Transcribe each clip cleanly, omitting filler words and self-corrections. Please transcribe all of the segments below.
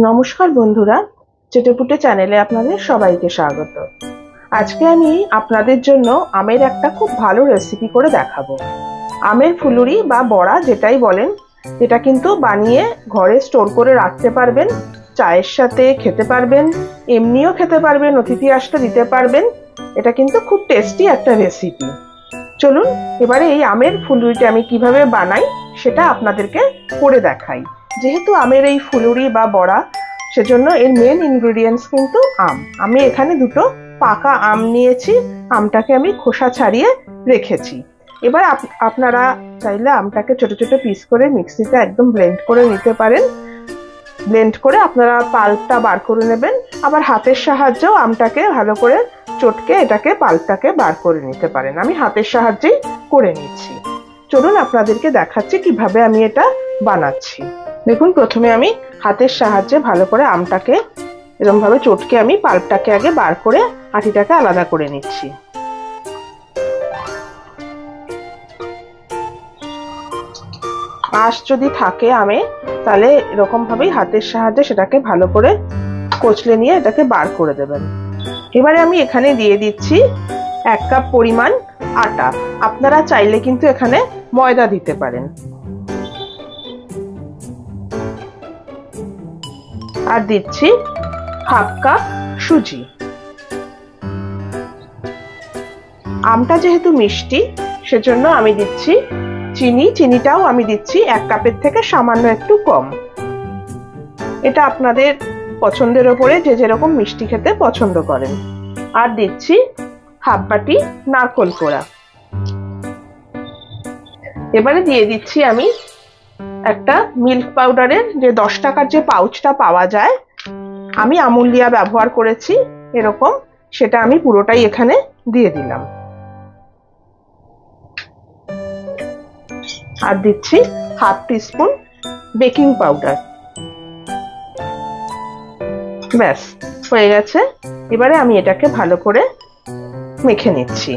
নমস্কার বন্ধুরা, চেটেপুটে চ্যানেলে আপনাদের সবাইকে স্বাগত। আজকে আমি আপনাদের জন্য আমের একটা খুব ভালো রেসিপি করে দেখাবো। আমের ফুলুরি বা বড়া যেটাই বলেন, এটা কিন্তু বানিয়ে ঘরে স্টোর করে রাখতে পারবেন, চায়ের সাথে খেতে পারবেন, এমনিও খেতে পারবেন, অতিথি আসলে দিতে পারবেন। এটা কিন্তু খুব টেস্টি একটা রেসিপি। চলুন এবারে এই আমের ফুলুরিটা আমি কিভাবে বানাই সেটা আপনাদেরকে করে দেখাই। যেহেতু আমের এই ফুলুরি বা বড়া, সেজন্য এর মেন ইনগ্রেডিয়েন্টস কিন্তু আম। আমি এখানে দুটো পাকা আম নিয়েছি, আমটাকে আমি খোসা ছাড়িয়ে রেখেছি। এবার আপনারা চাইলে আমটাকে ছোট ছোট পিস করে মিক্সিতে একদম ব্লেন্ড করে নিতে পারেন। ব্লেন্ড করে আপনারা পাল্পটা বার করে নেবেন, আবার হাতের সাহায্যেও আমটাকে ভালো করে চটকে এটাকে পাল্পটাকে বার করে নিতে পারেন। আমি হাতের সাহায্যেই করে নিচ্ছি। চলুন আপনাদেরকে দেখাচ্ছি কিভাবে আমি এটা বানাচ্ছি। দেখুন, প্রথমে আমি হাতের সাহায্যে ভালো করে আমটাকে এরকম ভাবে চটকে আমি পাল্পটাকে আগে বার করে আটিটাকে আলাদা করে নিচ্ছি। আঁশ যদি থাকে আমে, তাহলে এরকম ভাবেই হাতের সাহায্যে সেটাকে ভালো করে কচলে নিয়ে এটাকে বার করে দেবেন। এবারে আমি এখানে দিয়ে দিচ্ছি 1 কাপ পরিমাণ আটা। আপনারা চাইলে কিন্তু এখানে ময়দা দিতে পারেন। আর দিচ্ছি 1/2 কাপ সুজি। আমটা যেহেতু মিষ্টি, সেজন্য আমি দিচ্ছি চিনি। চিনিটাও আমি দিচ্ছি 1 কাপের থেকে সামান্য একটু কম। এটা আপনাদের পছন্দের ওপরে, যে যেরকম মিষ্টি খেতে পছন্দ করেন। আর দিচ্ছি 1/2 বাটি নারকেল কোড়া। এবারে দিয়ে দিচ্ছি আমি একটা মিল্ক পাউডারের যে 10 টাকার যে পাউচটা পাওয়া যায়, আমি আমুলিয়া ব্যবহার করেছি এরকম, সেটা আমি পুরোটাই এখানে দিয়ে দিলাম। আর দিচ্ছি 1/2 টিস্পুন বেকিং পাউডার। ব্যাস হয়ে গেছে। এবারে আমি এটাকে ভালো করে মেখে নিচ্ছি।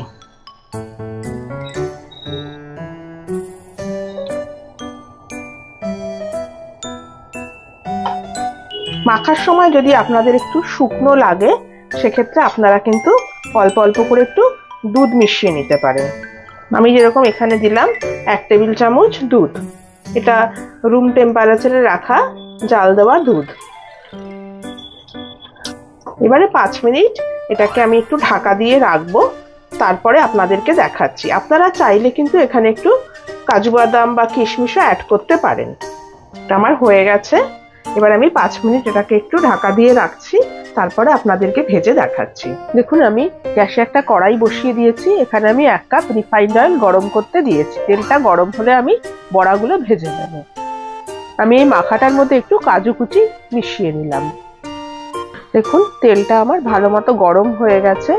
মাখার সময় যদি আপনাদের একটু শুকনো লাগে, সেক্ষেত্রে আপনারা কিন্তু অল্প অল্প করে একটু দুধ মিশিয়ে নিতে পারেন। আমি যেরকম এখানে দিলাম 1 টেবিল চামচ দুধ। এটা রুম টেম্পারেচারে রাখা জাল দেওয়া দুধ। এবারে 5 মিনিট এটাকে আমি একটু ঢাকা দিয়ে রাখবো, তারপরে আপনাদেরকে দেখাচ্ছি। আপনারা চাইলে কিন্তু এখানে একটু কাজু বাদাম বা কিশমিশও অ্যাড করতে পারেন। এটা আমার হয়ে গেছে। এবার আমি 5 মিনিট এটাকে একটু ঢাকা দিয়ে রাখছি, তারপরে আপনাদেরকে ভেজে দেখাচ্ছি। দেখুন, আমি গ্যাসে একটা কড়াই বসিয়ে দিয়েছি। এখানে আমি 1 কাপ রিফাইন্ড অয়েল গরম করতে দিয়েছি। তেলটা গরম হলে আমি বড়াগুলো ভেজে নেব। আমি এই মাখাটার মধ্যে একটু কাজু কুচি মিশিয়ে নিলাম। দেখুন, তেলটা আমার ভালো মতো গরম হয়ে গেছে।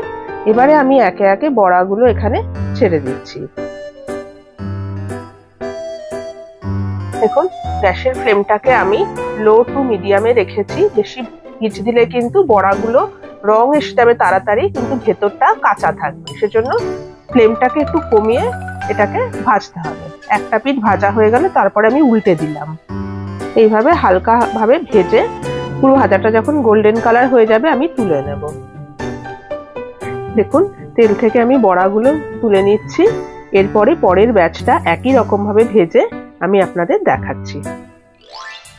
এবারে আমি একে একে বড়াগুলো এখানে ছেড়ে দিচ্ছি। দেখুন, গ্যাসের ফ্লেমটাকে আমি লো টু মিডিয়ামে রেখেছি। বেশি হিট দিলে কিন্তু বড়াগুলো রং এসে যাবে তাড়াতাড়ি, কিন্তু ভেতরটা কাঁচা থাকবে। সেজন্য ফ্লেমটাকে একটু কমিয়ে এটাকে ভাজতে হবে। একটা পিঠ ভাজা হয়ে গেলে তারপরে আমি উল্টে দিলাম। এইভাবে হালকা ভাবে ভেজে পুরো ভাজাটা যখন গোল্ডেন কালার হয়ে যাবে, আমি তুলে নেব। দেখুন, তেল থেকে আমি বড়াগুলো তুলে নিচ্ছি। এরপরে পরের ব্যাচটা একই রকম ভাবে ভেজে আমি আপনাদের দেখাচ্ছি।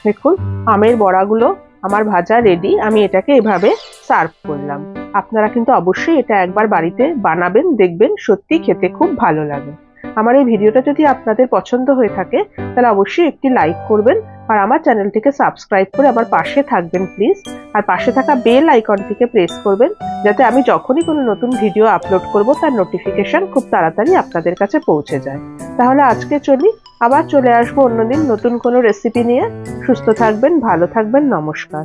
দেখুন, আমের বড়াগুলো আমার ভাজা রেডি। আমি এটাকে এভাবে সার্ভ করলাম। আপনারা কিন্তু অবশ্যই এটা একবার বাড়িতে বানাবেন, দেখবেন সত্যি খেতে খুব ভালো লাগে। আমার এই ভিডিওটা যদি আপনাদের পছন্দ হয়ে থাকে, তাহলে অবশ্যই একটি লাইক করবেন, আর আমার চ্যানেলটিকে সাবস্ক্রাইব করে আমার পাশে থাকবেন প্লিজ। আর পাশে থাকা বেল আইকনটিকে প্রেস করবেন, যাতে আমি যখনই কোনো নতুন ভিডিও আপলোড করব তার নোটিফিকেশন খুব তাড়াতাড়ি আপনাদের কাছে পৌঁছে যায়। তাহলে আজকে চলি, আবার চলে আসবো অন্যদিন নতুন কোনো রেসিপি নিয়ে। সুস্থ থাকবেন, ভালো থাকবেন, নমস্কার।